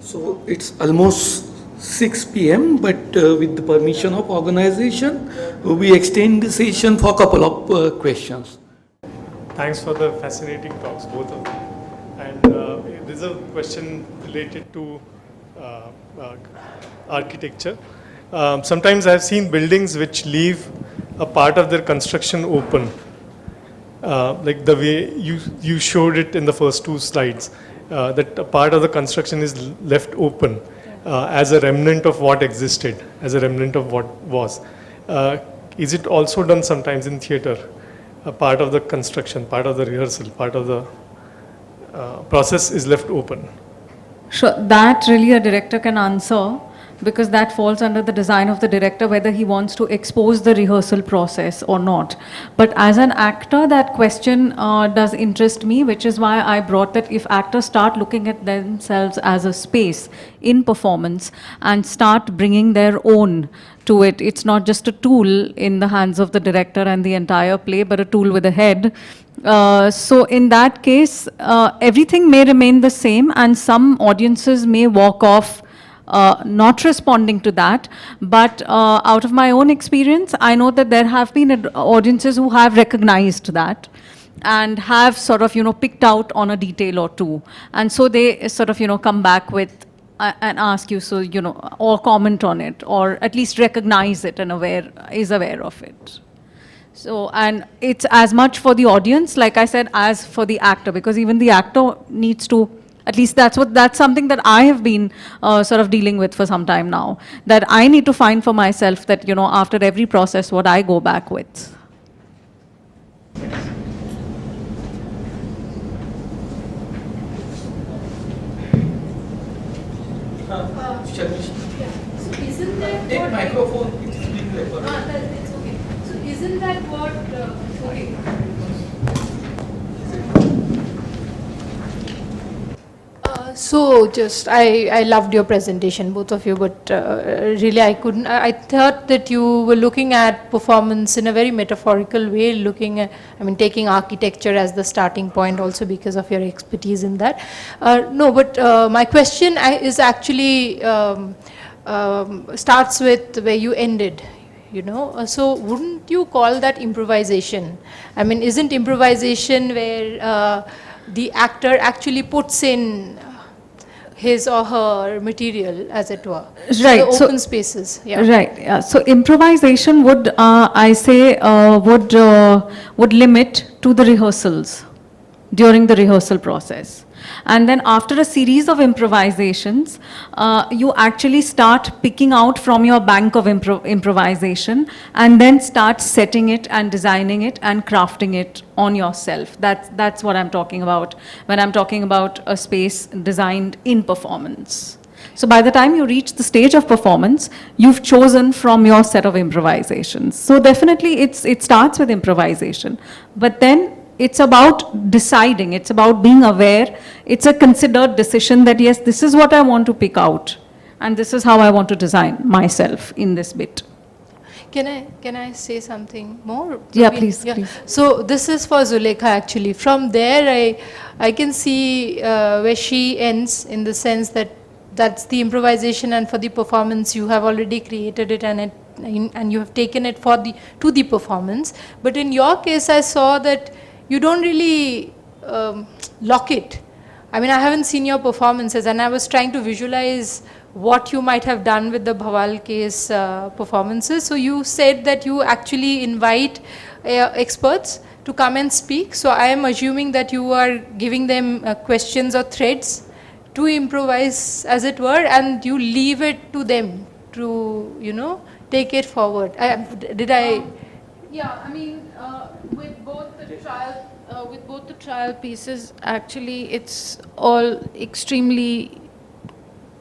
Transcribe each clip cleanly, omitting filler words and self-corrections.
So it's almost 6 p.m. but with the permission of organization, we extend the session for a couple of questions. Thanks for the fascinating talks, both of them. And there's a question related to architecture. Sometimes I've seen buildings which leave a part of their construction open, like the way you showed it in the first two slides, that a part of the construction is left open as a remnant of what existed, as a remnant of what was. Is it also done sometimes in theatre? A part of the construction, part of the rehearsal, part of the process is left open. Sure, that really a director can answer, because that falls under the design of the director, whether he wants to expose the rehearsal process or not. But as an actor, that question does interest me, which is why I brought that if actors start looking at themselves as a space in performance and start bringing their own to it, it's not just a tool in the hands of the director and the entire play, but a tool with a head. So in that case, everything may remain the same, and some audiences may walk off not responding to that, but out of my own experience, I know that there have been audiences who have recognized that and have sort of, picked out on a detail or two. And so they sort of, come back with and ask you, so, or comment on it, or at least recognize it and is aware of it. So, and it's as much for the audience, like I said, as for the actor, because even the actor needs to, at least that's something that I have been sort of dealing with for some time now, that I need to find for myself that, after every process, what I go back with. So isn't that Take what... microphone, it's being recorded. It's okay. So isn't that what... okay. So just, I loved your presentation, both of you, but really I thought that you were looking at performance in a very metaphorical way, looking at, taking architecture as the starting point also because of your expertise in that. No, but my question is actually, starts with where you ended. So wouldn't you call that improvisation? Isn't improvisation where the actor actually puts in his or her material, as it were, right? The open spaces. Yeah. Right. Yeah. So improvisation would, I say, would limit to the rehearsals, during the rehearsal process. And then after a series of improvisations, you actually start picking out from your bank of improvisation and then start setting it and designing it and crafting it on yourself. That's what I'm talking about when I'm talking about a space designed in performance. So by the time you reach the stage of performance, you've chosen from your set of improvisations. So definitely it starts with improvisation, but then it's about deciding, it's about being aware, it's a considered decision that yes, this is what I want to pick out and this is how I want to design myself in this bit. Can I say something more? Yeah, please, please. So this is for Zuleikha actually. From there I can see where she ends, in the sense that that's the improvisation, and for the performance you have already created it and you have taken it to the performance. But in your case I saw that you don't really lock it. I haven't seen your performances, and I was trying to visualize what you might have done with the Bhawal case performances. So you said that you actually invite experts to come and speak. So I am assuming that you are giving them questions or threads to improvise, as it were, and you leave it to them to, take it forward. Did I? Yeah, with both the trial pieces, actually, it's all extremely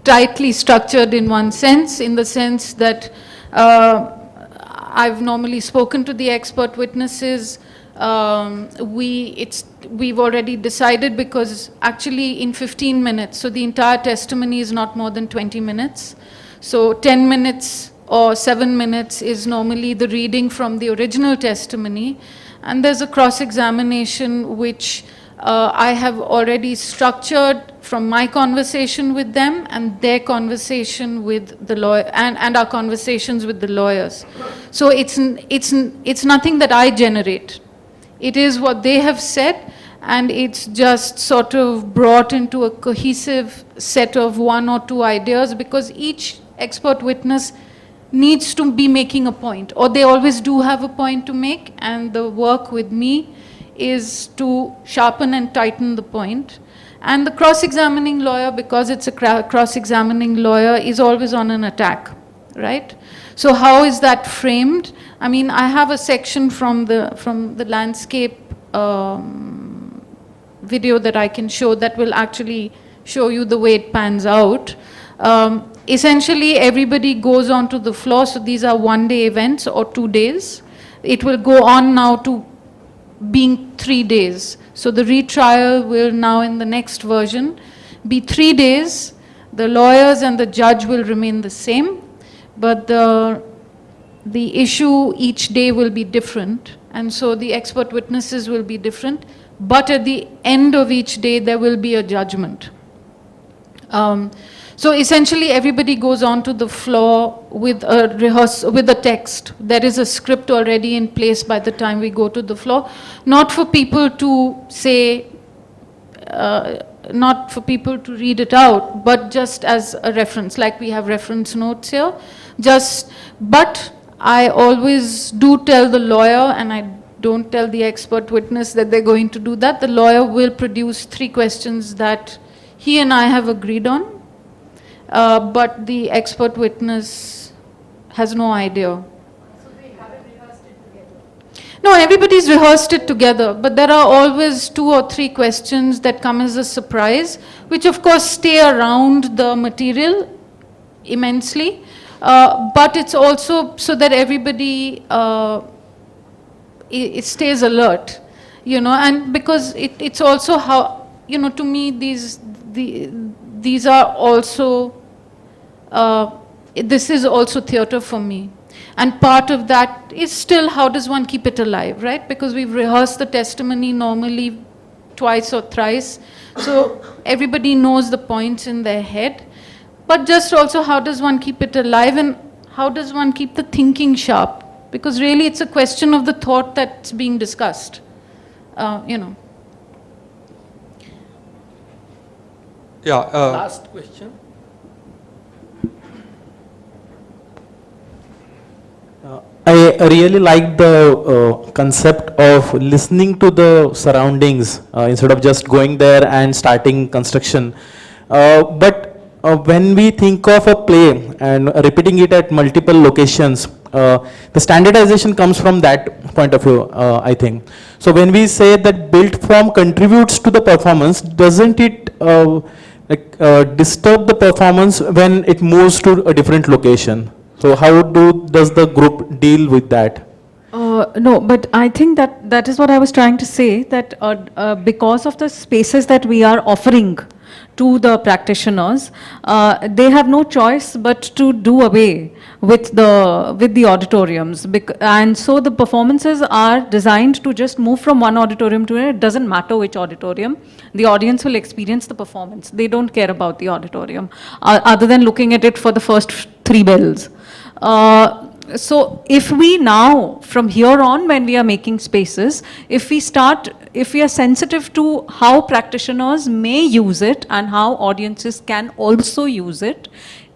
tightly structured in one sense, in the sense that I've normally spoken to the expert witnesses. We've already decided, because actually in 15 minutes, so the entire testimony is not more than 20 minutes. So 10 minutes or 7 minutes is normally the reading from the original testimony, and there's a cross-examination which I have already structured from my conversation with them and their conversation with the lawyer and our conversations with the lawyers. So it's nothing that I generate. It is what they have said, and it's just sort of brought into a cohesive set of one or two ideas, because each expert witness needs to be making a point, or they always do have a point to make, and the work with me is to sharpen and tighten the point. And the cross-examining lawyer, because it's a cross-examining lawyer, is always on an attack, right? So how is that framed? I mean, I have a section from the landscape video that I can show that will actually show you the way it pans out. Essentially, everybody goes onto the floor, so these are one-day events or 2 days. It will go on now to being 3 days. So the retrial will now, in the next version, be 3 days. The lawyers and the judge will remain the same, but the issue each day will be different, and so the expert witnesses will be different, but at the end of each day there will be a judgment. So essentially everybody goes onto the floor with a text. There is a script already in place by the time we go to the floor, not for people to say, not for people to read it out, but just as a reference, like we have reference notes here. But I always do tell the lawyer, and I don't tell the expert witness that they're going to do that. The lawyer will produce 3 questions that he and I have agreed on. But the expert witness has no idea. So they haven't rehearsed it together? No, everybody's rehearsed it together, but there are always 2 or 3 questions that come as a surprise, which of course stay around the material immensely, but it's also so that everybody it stays alert, you know, and because it's also how, you know, to me these are also, this is also theatre for me. And part of that is still how does one keep it alive, right? Because we've rehearsed the testimony normally twice or thrice, so everybody knows the points in their head. But just also how does one keep it alive, and how does one keep the thinking sharp? Because really it's a question of the thought that's being discussed, you know. Yeah. Last question. I really like the concept of listening to the surroundings instead of just going there and starting construction. But when we think of a play and repeating it at multiple locations, the standardization comes from that point of view, I think. So when we say that built form contributes to the performance, doesn't it disturb the performance when it moves to a different location? So how does the group deal with that? No, but I think that is what I was trying to say, that because of the spaces that we are offering to the practitioners, they have no choice but to do away with the auditoriums, and so the performances are designed to just move from one auditorium to another. It doesn't matter which auditorium, the audience will experience the performance. They don't care about the auditorium, other than looking at it for the first 3 bells. So if we now, from here on, when we are making spaces, if we are sensitive to how practitioners may use it and how audiences can also use it,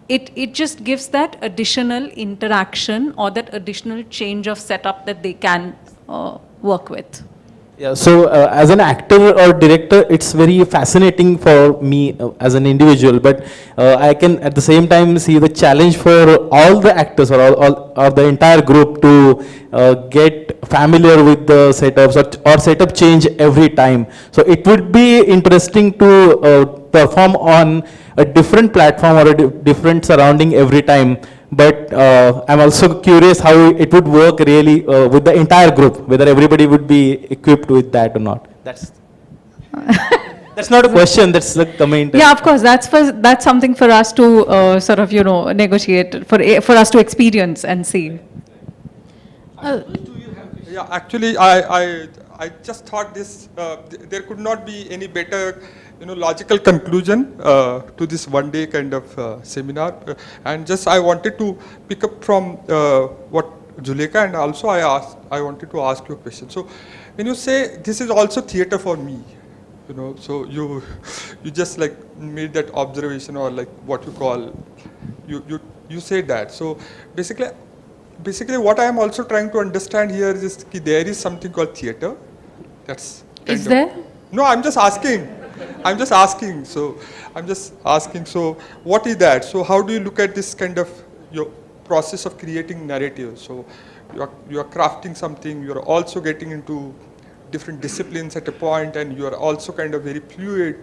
it just gives that additional interaction or that additional change of setup that they can work with. Yeah, so as an actor or director, it's very fascinating for me as an individual, but I can at the same time see the challenge for all the actors or the entire group to get familiar with the setups or setup change every time. So it would be interesting to perform on a different platform or a different surrounding every time. But I'm also curious how it would work really with the entire group, whether everybody would be equipped with that or not. That's not a question, that's a comment. Yeah, of course, that's something for us to sort of, negotiate, for us to experience and see. Yeah, actually, I I just thought this, there could not be any better, logical conclusion to this one-day kind of seminar. And just I wanted to pick up from what Zuleikha, and also I wanted to ask you a question. So when you say this is also theater for me, so you just like made that observation, or like what you call, you said that. So basically what I am also trying to understand here is that there is something called theater. That's Is there? No, I'm just asking. So what is that? So how do you look at this kind of your process of creating narrative? So you are crafting something, you are also getting into different disciplines at a point, and you are also kind of very fluid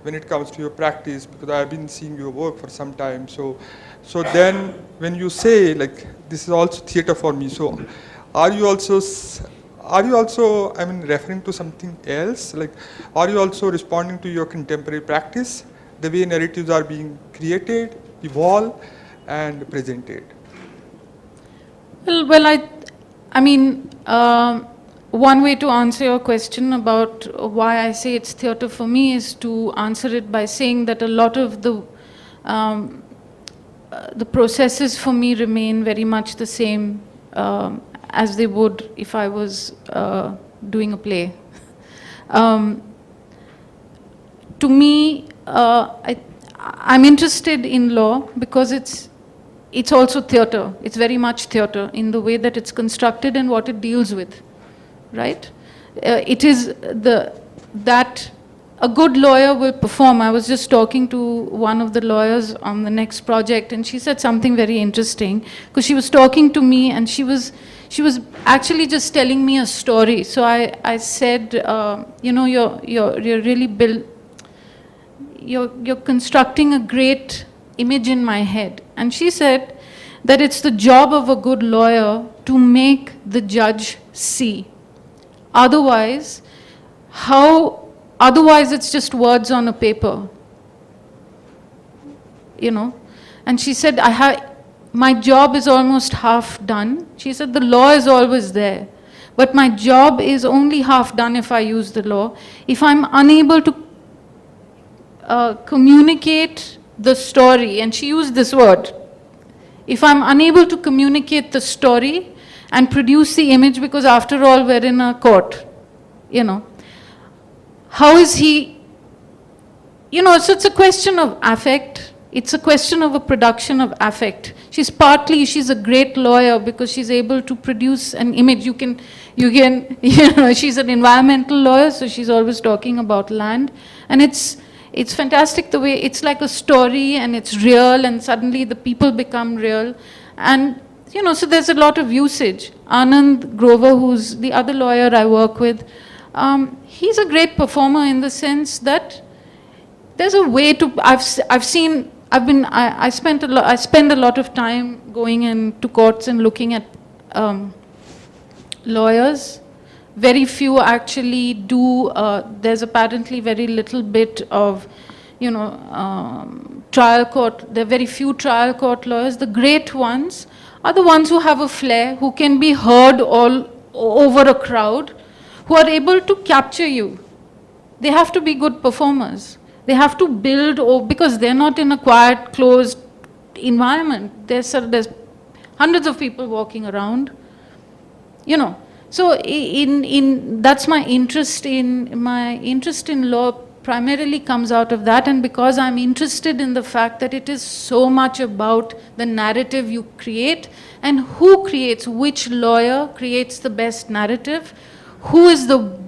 when it comes to your practice, because I have been seeing your work for some time. So then when you say like this is also theater for me, so are you also referring to something else? Like, are you also responding to your contemporary practice, the way narratives are being created, evolved, and presented? Well, I mean, one way to answer your question about why I say it's theatre for me is to answer it by saying that a lot of the processes for me remain very much the same as they would if I was doing a play. To me, I'm interested in law because it's also theatre. It's very much theatre in the way that it's constructed and what it deals with, right? It is that a good lawyer will perform. I was just talking to one of the lawyers on the next project, and she said something very interesting, because she was talking to me and she was actually just telling me a story. So I said, you're really you're constructing a great image in my head. And she said that it's the job of a good lawyer to make the judge see. Otherwise it's just words on a paper, And she said, my job is almost half done. She said, the law is always there. But my job is only half done if I use the law. If I'm unable to communicate the story, and she used this word, if I'm unable to communicate the story and produce the image, because after all we're in a court, how is he, so it's a question of affect. It's a question of a production of affect. She's a great lawyer because she's able to produce an image. She's an environmental lawyer, so she's always talking about land. And it's fantastic the way it's like a story and it's real, and suddenly the people become real. And, so there's a lot of usage. Anand Grover, who's the other lawyer I work with, he's a great performer in the sense that there's a way to, I spend a lot of time going into courts and looking at lawyers. Very few actually do, there's apparently very little bit of, trial court. There are very few trial court lawyers. The great ones are the ones who have a flair, who can be heard all over a crowd, who are able to capture you. They have to be good performers. They have to build, because they're not in a quiet, closed environment. There's hundreds of people walking around, So that's my interest in law primarily comes out of that, and because I'm interested in the fact that it is so much about the narrative you create and who creates, which lawyer creates the best narrative, who's the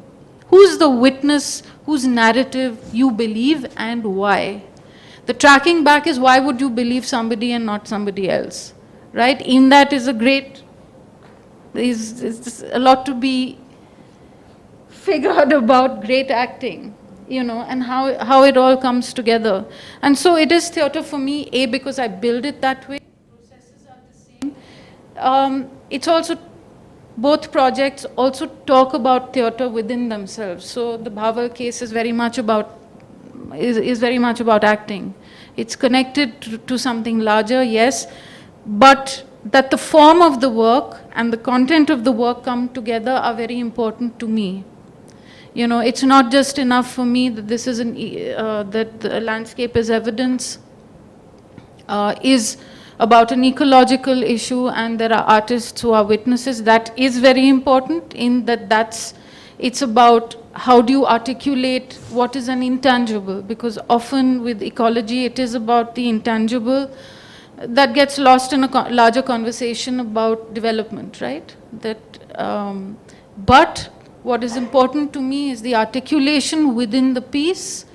witness whose narrative you believe and why. The tracking back is why would you believe somebody and not somebody else, right? In that is there's a lot to be figured about great acting, and how it all comes together. And so it is theatre for me, because I build it that way. Processes are the same. It's also, both projects also talk about theatre within themselves. So the Bhole case is very much about acting. It's connected to something larger, yes, but that the form of the work and the content of the work come together are very important to me. You know, it's not just enough for me that this is that the landscape is evidence, is about an ecological issue, and there are artists who are witnesses. That is very important in that it's about how do you articulate what is an intangible, because often with ecology it is about the intangible that gets lost in a larger conversation about development, right? But what is important to me is the articulation within the piece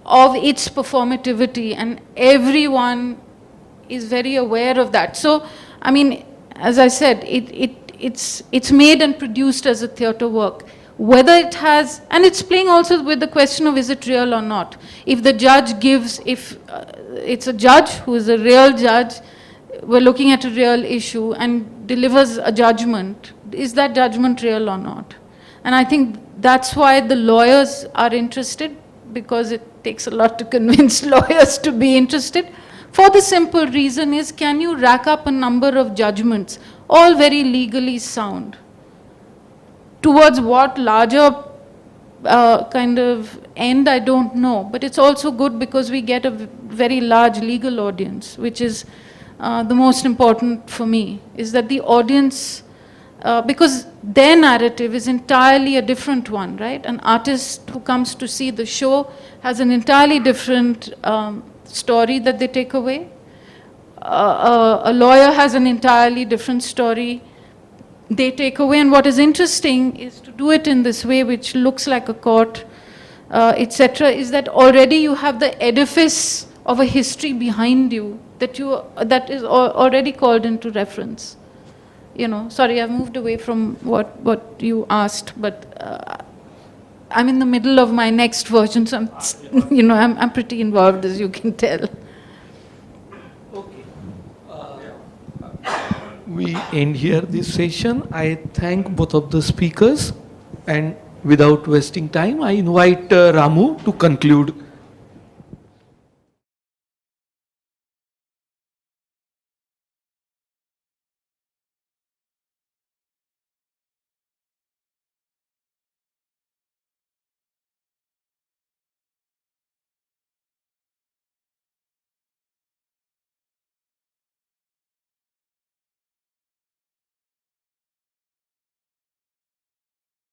of its performativity, and everyone is very aware of that. So, I mean, as I said, it's made and produced as a theatre work. Whether it has, and it's playing also with the question of is it real or not. If the judge gives, if it's a judge who is a real judge, we're looking at a real issue and delivers a judgment, is that judgment real or not? And I think that's why the lawyers are interested, because it takes a lot to convince lawyers to be interested. For the simple reason is, can you rack up a number of judgments, all very legally sound, towards what larger kind of end, I don't know. But it's also good because we get a very large legal audience, which is the most important for me, is that the audience, because their narrative is entirely a different one, right? An artist who comes to see the show has an entirely different story that they take away. A lawyer has an entirely different story they take away. And what is interesting is to do it in this way, which looks like a court, etc., is that already you have the edifice of a history behind you that is already called into reference. You know, sorry, I've moved away from what you asked, but I'm in the middle of my next version, so I'm pretty involved, as you can tell. We end here this session. I thank both of the speakers, and without wasting time, I invite Ramu to conclude